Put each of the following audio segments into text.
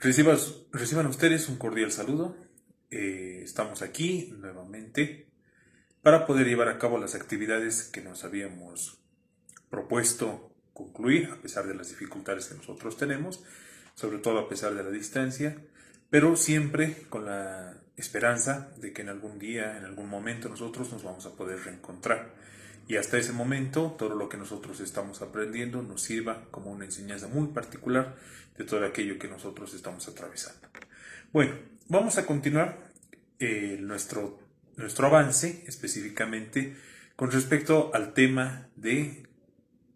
Reciban ustedes un cordial saludo. Estamos aquí nuevamente para poder llevar a cabo las actividades que nos habíamos propuesto concluir, a pesar de las dificultades que nosotros tenemos, sobre todo a pesar de la distancia, pero siempre con la esperanza de que en algún día, en algún momento nosotros nos vamos a poder reencontrar. Y hasta ese momento, todo lo que nosotros estamos aprendiendo nos sirva como una enseñanza muy particular de todo aquello que nosotros estamos atravesando. Bueno, vamos a continuar nuestro avance específicamente con respecto al tema de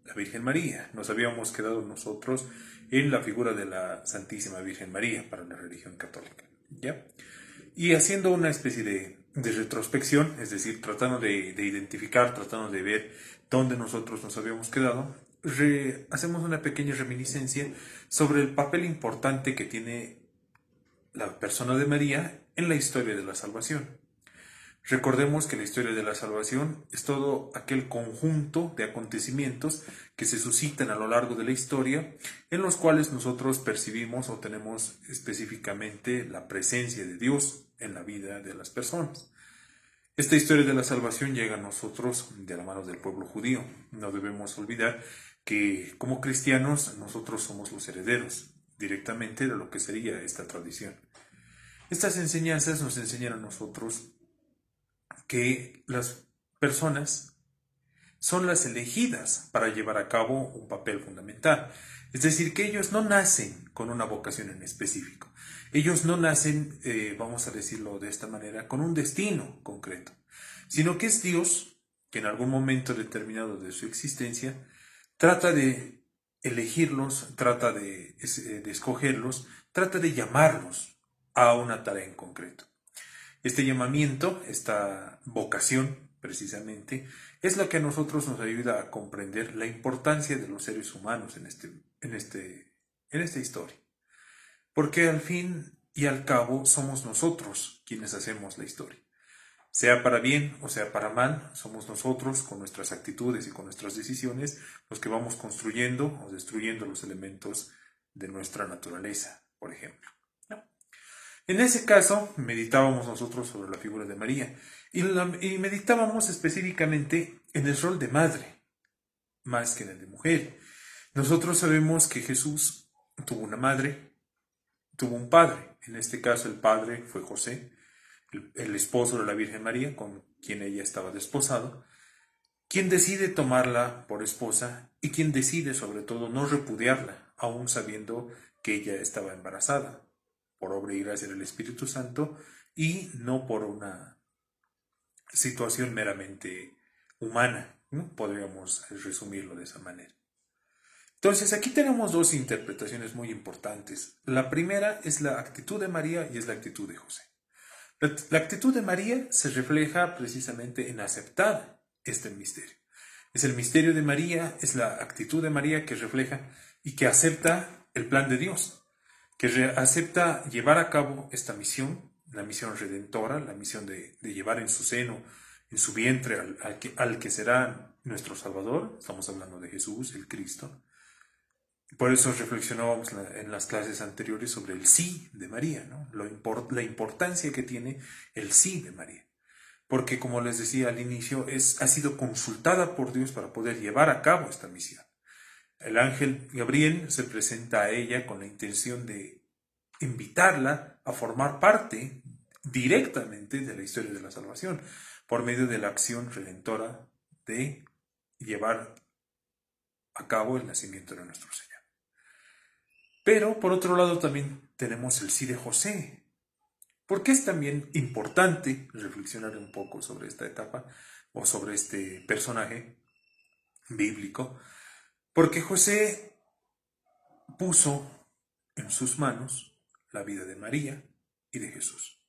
la Virgen María. Nos habíamos quedado nosotros en la figura de la Santísima Virgen María para la religión católica, ¿ya? Y haciendo una especie de retrospección, es decir, tratando de identificar, tratando de ver dónde nosotros nos habíamos quedado, hacemos una pequeña reminiscencia sobre el papel importante que tiene la persona de María en la historia de la salvación. Recordemos que la historia de la salvación es todo aquel conjunto de acontecimientos que se suscitan a lo largo de la historia, en los cuales nosotros percibimos o tenemos específicamente la presencia de Dios en la vida de las personas. Esta historia de la salvación llega a nosotros de la mano del pueblo judío. No debemos olvidar que como cristianos nosotros somos los herederos directamente de lo que sería esta tradición. Estas enseñanzas nos enseñan a nosotros que las personas son las elegidas para llevar a cabo un papel fundamental. Es decir, que ellos no nacen con una vocación en específico. Ellos no nacen, vamos a decirlo de esta manera, con un destino concreto, sino que es Dios que en algún momento determinado de su existencia trata de elegirlos, trata de escogerlos, trata de llamarlos a una tarea en concreto. Este llamamiento, esta vocación, precisamente, es lo que a nosotros nos ayuda a comprender la importancia de los seres humanos en esta historia. Porque al fin y al cabo somos nosotros quienes hacemos la historia. Sea para bien o sea para mal, somos nosotros con nuestras actitudes y con nuestras decisiones los que vamos construyendo o destruyendo los elementos de nuestra naturaleza, por ejemplo. En ese caso, meditábamos nosotros sobre la figura de María y meditábamos específicamente en el rol de madre, más que en el de mujer. Nosotros sabemos que Jesús tuvo una madre, tuvo un padre. En este caso, el padre fue José, el esposo de la Virgen María, con quien ella estaba desposado, quien decide tomarla por esposa y quien decide, sobre todo, no repudiarla, aún sabiendo que ella estaba embarazada, por obra y gracia del Espíritu Santo y no por una situación meramente humana, ¿no? Podríamos resumirlo de esa manera. Entonces aquí tenemos dos interpretaciones muy importantes. La primera es la actitud de María y es la actitud de José. La actitud de María se refleja precisamente en aceptar este misterio. Es el misterio de María, es la actitud de María que refleja y que acepta el plan de Dios, que acepta llevar a cabo esta misión, la misión redentora, la misión de llevar en su seno, en su vientre, al que será nuestro Salvador. Estamos hablando de Jesús, el Cristo. Por eso reflexionábamos en las clases anteriores sobre el sí de María, ¿no? La importancia que tiene el sí de María. Porque, como les decía al inicio, ha sido consultada por Dios para poder llevar a cabo esta misión. El ángel Gabriel se presenta a ella con la intención de invitarla a formar parte directamente de la historia de la salvación, por medio de la acción redentora de llevar a cabo el nacimiento de nuestro Señor. Pero, por otro lado, también tenemos el sí de José. ¿Por qué es también importante reflexionar un poco sobre esta etapa o sobre este personaje bíblico? Porque José puso en sus manos la vida de María y de Jesús.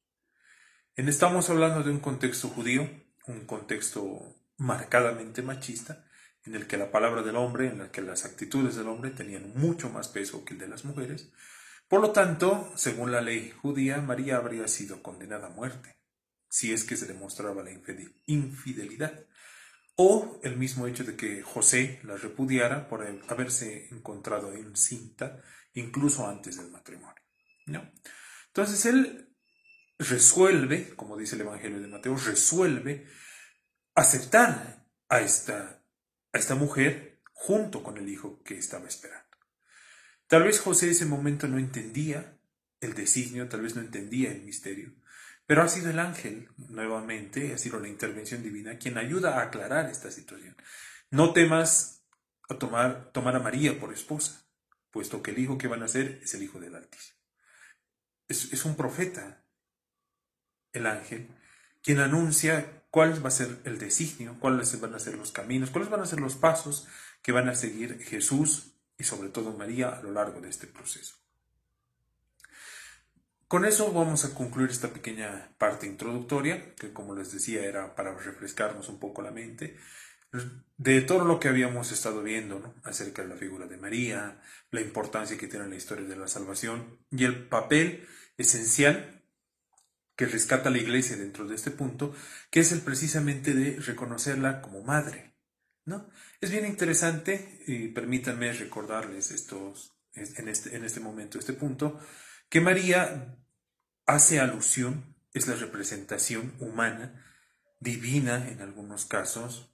Estamos hablando de un contexto judío, un contexto marcadamente machista, en el que la palabra del hombre, en el que las actitudes del hombre tenían mucho más peso que el de las mujeres. Por lo tanto, según la ley judía, María habría sido condenada a muerte, si es que se demostraba la infidelidad, o el mismo hecho de que José la repudiara por haberse encontrado encinta incluso antes del matrimonio. ¿no? Entonces él resuelve, como dice el Evangelio de Mateo, resuelve aceptar a esta mujer junto con el hijo que estaba esperando. Tal vez José en ese momento no entendía el designio, tal vez no entendía el misterio, pero ha sido el ángel, nuevamente, ha sido la intervención divina, quien ayuda a aclarar esta situación. No temas a tomar a María por esposa, puesto que el hijo que van a nacer es el Hijo del Altísimo. Es un profeta, el ángel, quien anuncia cuál va a ser el designio, cuáles van a ser los caminos, cuáles van a ser los pasos que van a seguir Jesús y sobre todo María a lo largo de este proceso. Con eso vamos a concluir esta pequeña parte introductoria, que como les decía era para refrescarnos un poco la mente, de todo lo que habíamos estado viendo, ¿no?, acerca de la figura de María, la importancia que tiene en la historia de la salvación y el papel esencial que rescata la Iglesia dentro de este punto, que es el precisamente de reconocerla como madre, ¿no? Es bien interesante, y permítanme recordarles en este momento, este punto, que María hace alusión, es la representación humana, divina en algunos casos,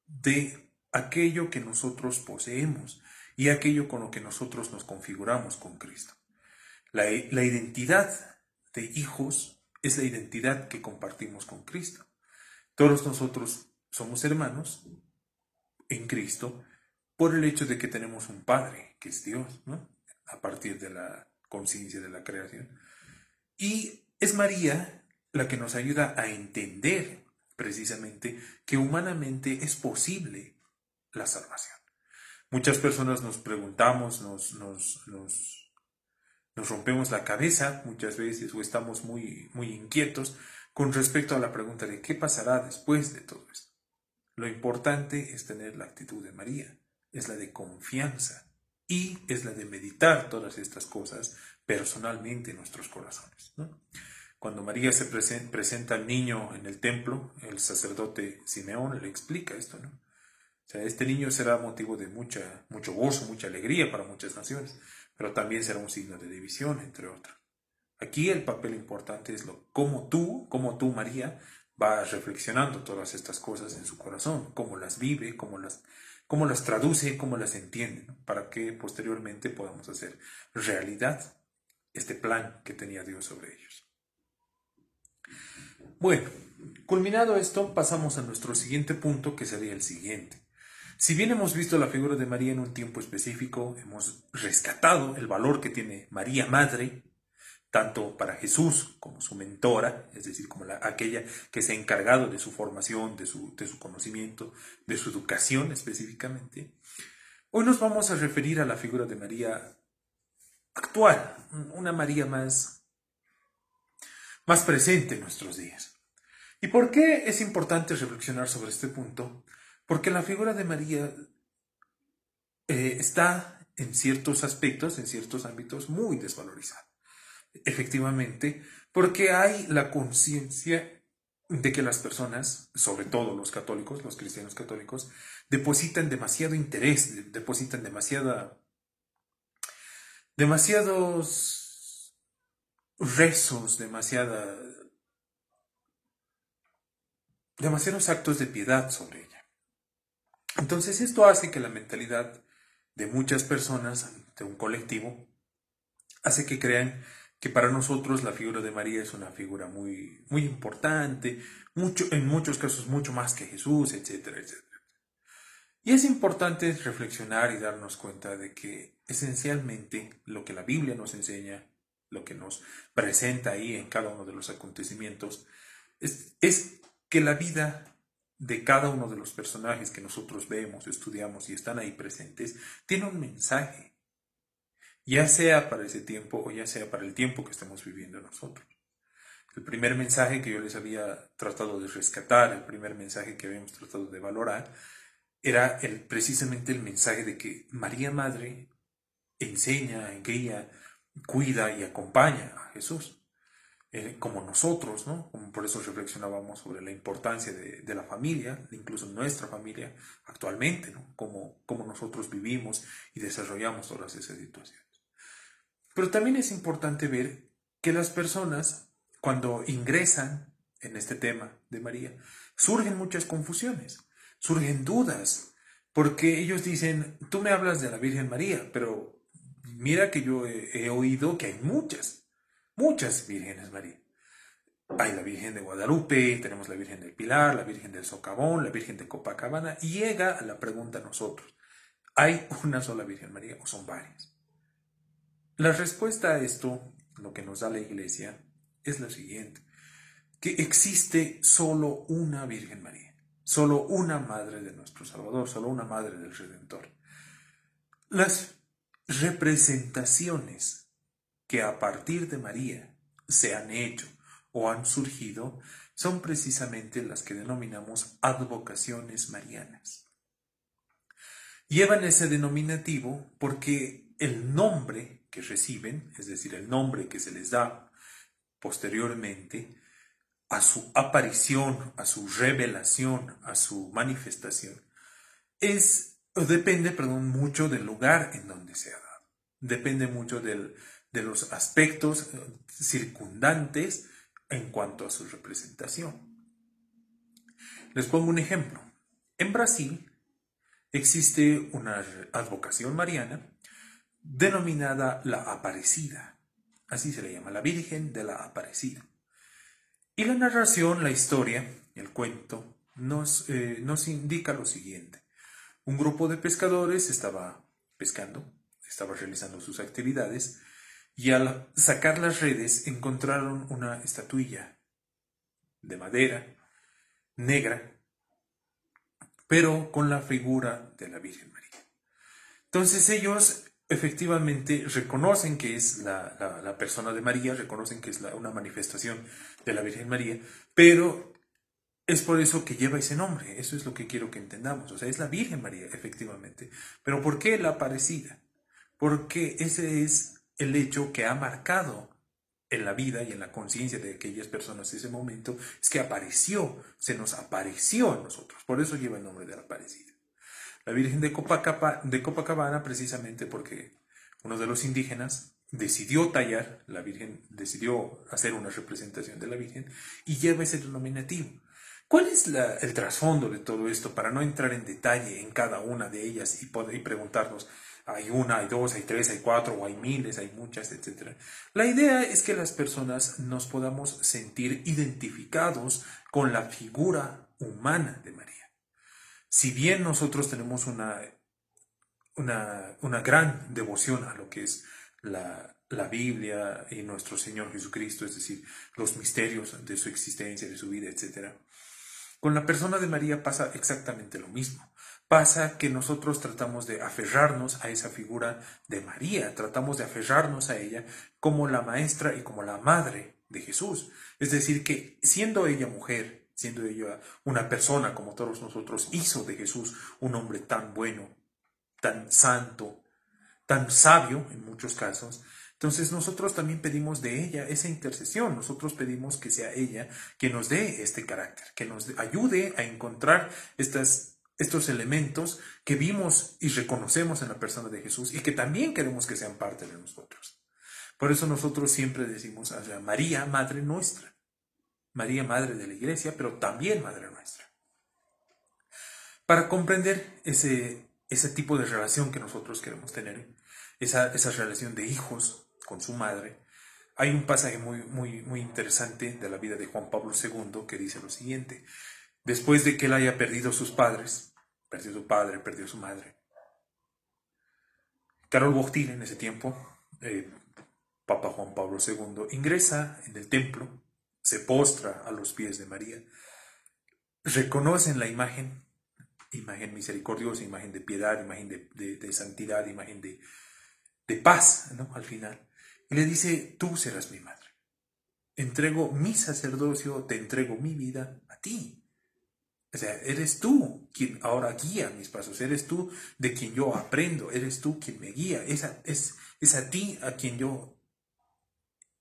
de aquello que nosotros poseemos y aquello con lo que nosotros nos configuramos con Cristo. La identidad de hijos es la identidad que compartimos con Cristo. Todos nosotros somos hermanos en Cristo por el hecho de que tenemos un Padre, que es Dios, ¿no?, a partir de la conciencia de la creación. Y es María la que nos ayuda a entender precisamente que humanamente es posible la salvación. Muchas personas nos preguntamos, nos rompemos la cabeza muchas veces o estamos muy inquietos con respecto a la pregunta de qué pasará después de todo esto. Lo importante es tener la actitud de María, es la de confianza y es la de meditar todas estas cosas personalmente en nuestros corazones, ¿no? Cuando María se presenta al niño en el templo, el sacerdote Simeón le explica esto, ¿no? O sea, este niño será motivo de mucho gozo, mucha alegría para muchas naciones, pero también será un signo de división, entre otros. Aquí el papel importante es cómo tú, María, vas reflexionando todas estas cosas en su corazón, cómo las vive, cómo las traduce, cómo las entiende, ¿no?, para que posteriormente podamos hacer realidad este plan que tenía Dios sobre ellos. Bueno, culminado esto, pasamos a nuestro siguiente punto, que sería el siguiente. Si bien hemos visto la figura de María en un tiempo específico, hemos rescatado el valor que tiene María Madre, tanto para Jesús como su mentora, es decir, como aquella que se ha encargado de su formación, de su conocimiento, de su educación específicamente. Hoy nos vamos a referir a la figura de María actual, una María más presente en nuestros días. ¿Y por qué es importante reflexionar sobre este punto? Porque la figura de María está en ciertos aspectos, en ciertos ámbitos, muy desvalorizada. Efectivamente, porque hay la conciencia de que las personas, sobre todo los católicos, los cristianos católicos, depositan demasiado interés, depositan demasiados rezos, demasiados actos de piedad sobre ella. Entonces esto hace que la mentalidad de muchas personas, de un colectivo, hace que crean que para nosotros la figura de María es una figura muy importante, en muchos casos mucho más que Jesús, etcétera, etcétera. Y es importante reflexionar y darnos cuenta de que esencialmente lo que la Biblia nos enseña, lo que nos presenta ahí en cada uno de los acontecimientos, es que la vida de cada uno de los personajes que nosotros vemos, estudiamos y están ahí presentes, tiene un mensaje, ya sea para ese tiempo o ya sea para el tiempo que estamos viviendo nosotros. El primer mensaje que yo les había tratado de rescatar, el primer mensaje que habíamos tratado de valorar, era precisamente el mensaje de que María Madre enseña, guía, cuida y acompaña a Jesús. Como nosotros, ¿no? Como por eso reflexionábamos sobre la importancia de la familia, incluso nuestra familia actualmente, ¿no? Cómo nosotros vivimos y desarrollamos todas esas situaciones. Pero también es importante ver que las personas, cuando ingresan en este tema de María, surgen muchas confusiones, surgen dudas, porque ellos dicen, tú me hablas de la Virgen María, pero mira que yo he oído que hay muchas Vírgenes María. Hay la Virgen de Guadalupe, tenemos la Virgen del Pilar, la Virgen del Socavón, la Virgen de Copacabana, y llega a la pregunta a nosotros, ¿hay una sola Virgen María o son varias? La respuesta a esto, lo que nos da la Iglesia, es la siguiente, que existe solo una Virgen María, solo una Madre de nuestro Salvador, solo una Madre del Redentor. Las representaciones que a partir de María se han hecho o han surgido son precisamente las que denominamos advocaciones marianas. Llevan ese denominativo porque el nombre que reciben, es decir, el nombre que se les da posteriormente a su aparición, a su revelación, a su manifestación, depende mucho del lugar en donde se ha dado. Depende mucho de los aspectos circundantes en cuanto a su representación. Les pongo un ejemplo. En Brasil existe una advocación mariana denominada la Aparecida. Así se le llama, la Virgen de la Aparecida. Y la narración, la historia, el cuento, nos indica lo siguiente. Un grupo de pescadores estaba pescando, estaba realizando sus actividades, y al sacar las redes encontraron una estatuilla de madera, negra, pero con la figura de la Virgen María. Entonces ellos efectivamente reconocen que es la persona de María, reconocen que es una manifestación de la Virgen María, pero es por eso que lleva ese nombre, eso es lo que quiero que entendamos, o sea, es la Virgen María, efectivamente. Pero ¿por qué la Aparecida? Porque ese es el hecho que ha marcado en la vida y en la conciencia de aquellas personas en ese momento, es que apareció, se nos apareció a nosotros, por eso lleva el nombre de la Aparecida. La Virgen de Copacabana, precisamente porque uno de los indígenas decidió tallar, la Virgen decidió hacer una representación de la Virgen y lleva ese denominativo. ¿Cuál es el trasfondo de todo esto? Para no entrar en detalle en cada una de ellas y preguntarnos, hay una, hay dos, hay tres, hay cuatro, o hay miles, hay muchas, etc. La idea es que las personas nos podamos sentir identificados con la figura humana de María. Si bien nosotros tenemos una gran devoción a lo que es la Biblia y nuestro Señor Jesucristo, es decir, los misterios de su existencia, de su vida, etc., con la persona de María pasa exactamente lo mismo. Pasa que nosotros tratamos de aferrarnos a esa figura de María, tratamos de aferrarnos a ella como la maestra y como la madre de Jesús. Es decir, que siendo ella mujer, siendo ella una persona como todos nosotros, hizo de Jesús un hombre tan bueno, tan santo, tan sabio en muchos casos. Entonces nosotros también pedimos de ella esa intercesión, nosotros pedimos que sea ella que nos dé este carácter, que nos ayude a encontrar estos elementos que vimos y reconocemos en la persona de Jesús y que también queremos que sean parte de nosotros. Por eso nosotros siempre decimos a María, Madre nuestra, María, Madre de la Iglesia, pero también Madre nuestra. Para comprender ese tipo de relación que nosotros queremos tener, esa relación de hijos con su madre, hay un pasaje muy interesante de la vida de Juan Pablo II que dice lo siguiente: después de que él haya perdido sus padres, perdió su padre, perdió su madre, Karol Wojtyla en ese tiempo, Papa Juan Pablo II, ingresa en el templo, se postra a los pies de María, reconocen la imagen misericordiosa, imagen de piedad, imagen de santidad, imagen de paz, ¿no? Al final. Y le dice, tú serás mi madre. Entrego mi sacerdocio, te entrego mi vida a ti. O sea, eres tú quien ahora guía mis pasos, eres tú de quien yo aprendo, eres tú quien me guía, es a ti a quien yo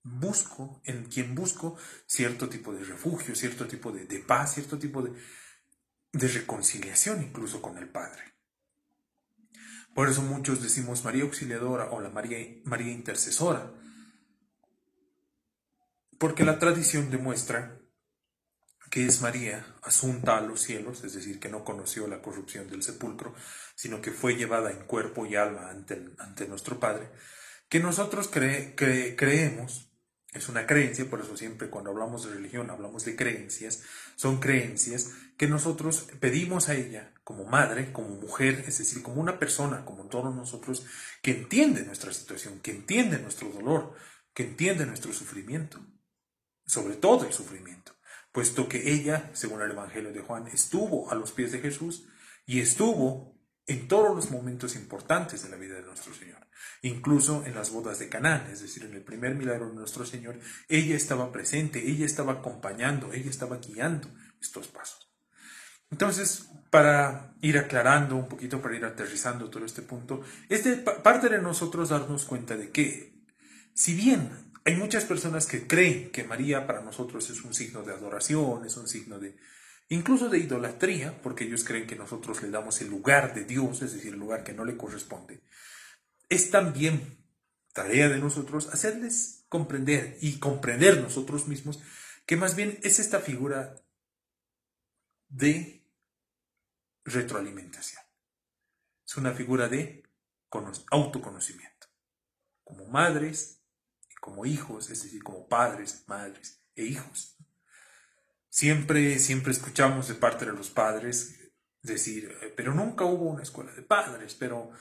busco, en quien busco cierto tipo de refugio, cierto tipo de paz, cierto tipo de reconciliación incluso con el Padre. Por eso muchos decimos María Auxiliadora o la María Intercesora, porque la tradición demuestra que es María asunta a los cielos, es decir, que no conoció la corrupción del sepulcro, sino que fue llevada en cuerpo y alma ante nuestro Padre, que nosotros creemos, es una creencia, por eso siempre cuando hablamos de religión hablamos de creencias, son creencias que nosotros pedimos a ella como madre, como mujer, es decir, como una persona, como todos nosotros, que entiende nuestra situación, que entiende nuestro dolor, que entiende nuestro sufrimiento, sobre todo el sufrimiento, puesto que ella, según el Evangelio de Juan, estuvo a los pies de Jesús y estuvo en todos los momentos importantes de la vida de nuestro Señor, incluso en las bodas de Caná, es decir, en el primer milagro de nuestro Señor, ella estaba presente, ella estaba acompañando, ella estaba guiando estos pasos. Entonces, para ir aclarando un poquito, para ir aterrizando todo este punto, es de parte de nosotros darnos cuenta de que, si bien hay muchas personas que creen que María para nosotros es un signo de adoración, es un signo de incluso de idolatría, porque ellos creen que nosotros le damos el lugar de Dios, es decir, el lugar que no le corresponde, es también tarea de nosotros hacerles comprender y comprender nosotros mismos que más bien es esta figura de retroalimentación. Es una figura de autoconocimiento. Como madres y como hijos, es decir, como padres, madres e hijos. Siempre escuchamos de parte de los padres decir, pero nunca hubo una escuela de padres, pero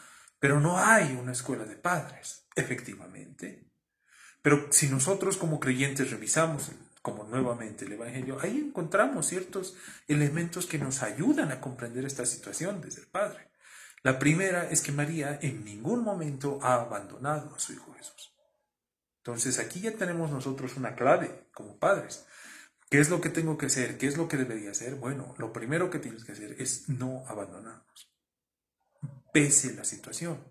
no hay una escuela de padres, efectivamente. Pero si nosotros como creyentes revisamos como nuevamente el Evangelio, ahí encontramos ciertos elementos que nos ayudan a comprender esta situación desde el Padre. La primera es que María en ningún momento ha abandonado a su Hijo Jesús. Entonces aquí ya tenemos nosotros una clave como padres. ¿Qué es lo que tengo que hacer? ¿Qué es lo que debería hacer? Bueno, lo primero que tienes que hacer es no abandonarnos, pese la situación,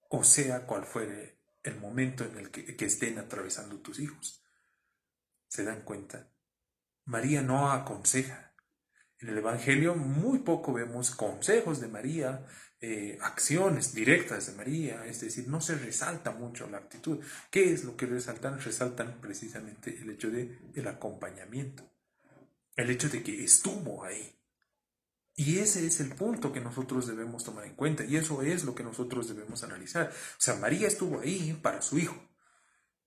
o sea cual fuere el momento en el que estén atravesando tus hijos. ¿Se dan cuenta? María no aconseja. En el Evangelio muy poco vemos consejos de María, acciones directas de María, es decir, no se resalta mucho la actitud. ¿Qué es lo que resaltan? Resaltan precisamente el hecho del acompañamiento, el hecho de que estuvo ahí. Y ese es el punto que nosotros debemos tomar en cuenta y eso es lo que nosotros debemos analizar. O sea, María estuvo ahí para su hijo.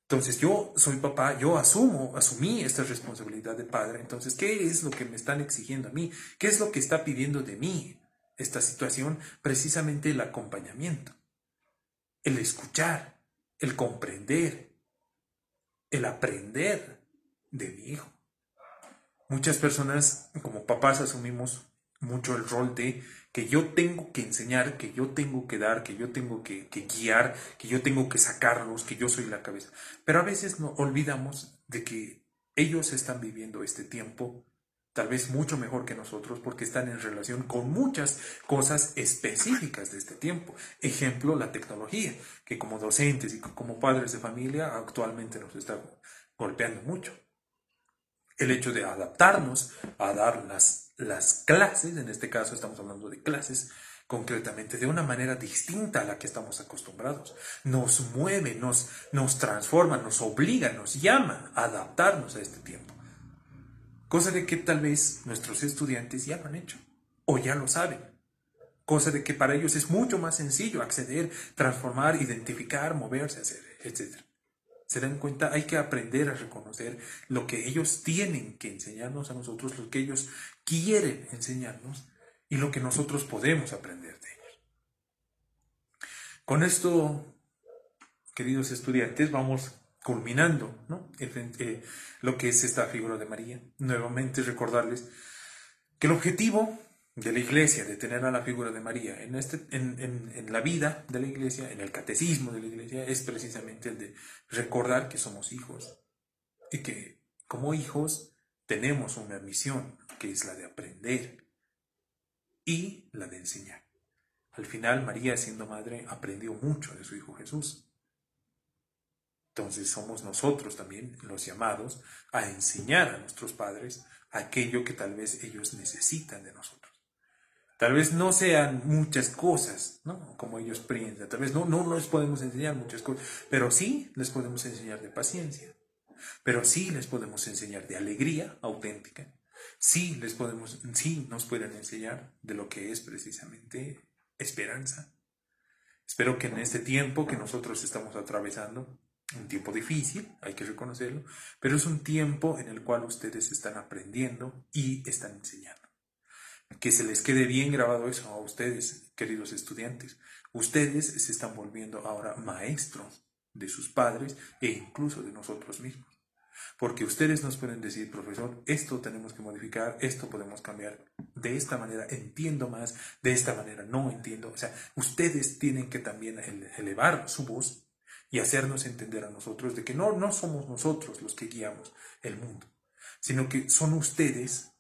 Entonces yo soy papá, yo asumí esta responsabilidad de padre. Entonces, ¿qué es lo que me están exigiendo a mí? ¿Qué es lo que está pidiendo de mí esta situación? Precisamente el acompañamiento, el escuchar, el comprender, el aprender de mi hijo. Muchas personas como papás asumimos mucho el rol de que yo tengo que enseñar, que yo tengo que dar, que yo tengo que guiar, que yo tengo que sacarlos, que yo soy la cabeza. Pero a veces no olvidamos de que ellos están viviendo este tiempo tal vez mucho mejor que nosotros porque están en relación con muchas cosas específicas de este tiempo. Ejemplo, la tecnología, que como docentes y como padres de familia actualmente nos está golpeando mucho. El hecho de adaptarnos a dar las clases, en este caso estamos hablando de clases, concretamente de una manera distinta a la que estamos acostumbrados. Nos mueve, nos transforma, nos obliga, nos llama a adaptarnos a este tiempo. Cosa de que tal vez nuestros estudiantes ya lo han hecho o ya lo saben. Cosa de que para ellos es mucho más sencillo acceder, transformar, identificar, moverse, hacer, etc. ¿Se dan cuenta? Hay que aprender a reconocer lo que ellos tienen que enseñarnos a nosotros, lo que ellos quieren enseñarnos y lo que nosotros podemos aprender de ellos. Con esto, queridos estudiantes, vamos culminando, ¿no? Lo que es esta figura de María. Nuevamente recordarles que el objetivo de la iglesia, de tener a la figura de María en la vida de la iglesia, en el catecismo de la iglesia, es precisamente el de recordar que somos hijos y que como hijos tenemos una misión que es la de aprender y la de enseñar. Al final, María, siendo madre, aprendió mucho de su hijo Jesús. Entonces somos nosotros también los llamados a enseñar a nuestros padres aquello que tal vez ellos necesitan de nosotros. Tal vez no sean muchas cosas, ¿no? Como ellos piensan. Tal vez no les podemos enseñar muchas cosas, pero sí les podemos enseñar de paciencia. Pero sí les podemos enseñar de alegría auténtica. Sí nos pueden enseñar de lo que es precisamente esperanza. Espero que en este tiempo que nosotros estamos atravesando, un tiempo difícil, hay que reconocerlo, pero es un tiempo en el cual ustedes están aprendiendo y están enseñando. Que se les quede bien grabado eso a ustedes, queridos estudiantes. Ustedes se están volviendo ahora maestros de sus padres e incluso de nosotros mismos. Porque ustedes nos pueden decir, profesor, esto tenemos que modificar, esto podemos cambiar. De esta manera entiendo más, de esta manera no entiendo. O sea, ustedes tienen que también elevar su voz y hacernos entender a nosotros de que no somos nosotros los que guiamos el mundo, sino que son ustedes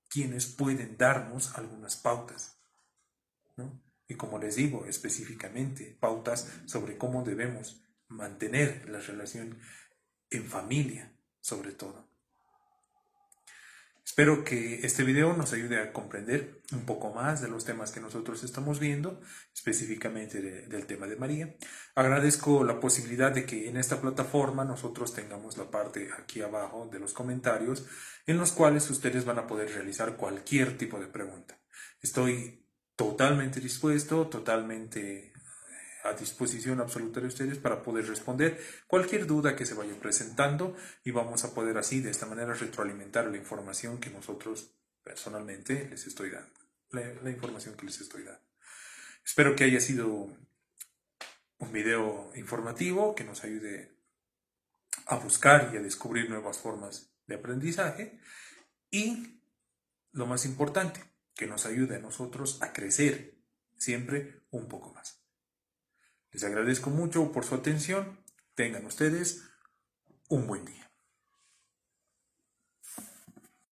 quienes pueden darnos algunas pautas, ¿no? Y como les digo, específicamente, pautas sobre cómo debemos mantener la relación en familia, sobre todo. Espero que este video nos ayude a comprender un poco más de los temas que nosotros estamos viendo, específicamente del tema de María. Agradezco la posibilidad de que en esta plataforma nosotros tengamos la parte aquí abajo de los comentarios en los cuales ustedes van a poder realizar cualquier tipo de pregunta. Estoy totalmente dispuesto, totalmente a disposición absoluta de ustedes para poder responder cualquier duda que se vaya presentando y vamos a poder así de esta manera retroalimentar la información que nosotros personalmente les estoy dando, la información que les estoy dando. Espero que haya sido un video informativo que nos ayude a buscar y a descubrir nuevas formas de aprendizaje y lo más importante, que nos ayude a nosotros a crecer siempre un poco más. Les agradezco mucho por su atención. Tengan ustedes un buen día.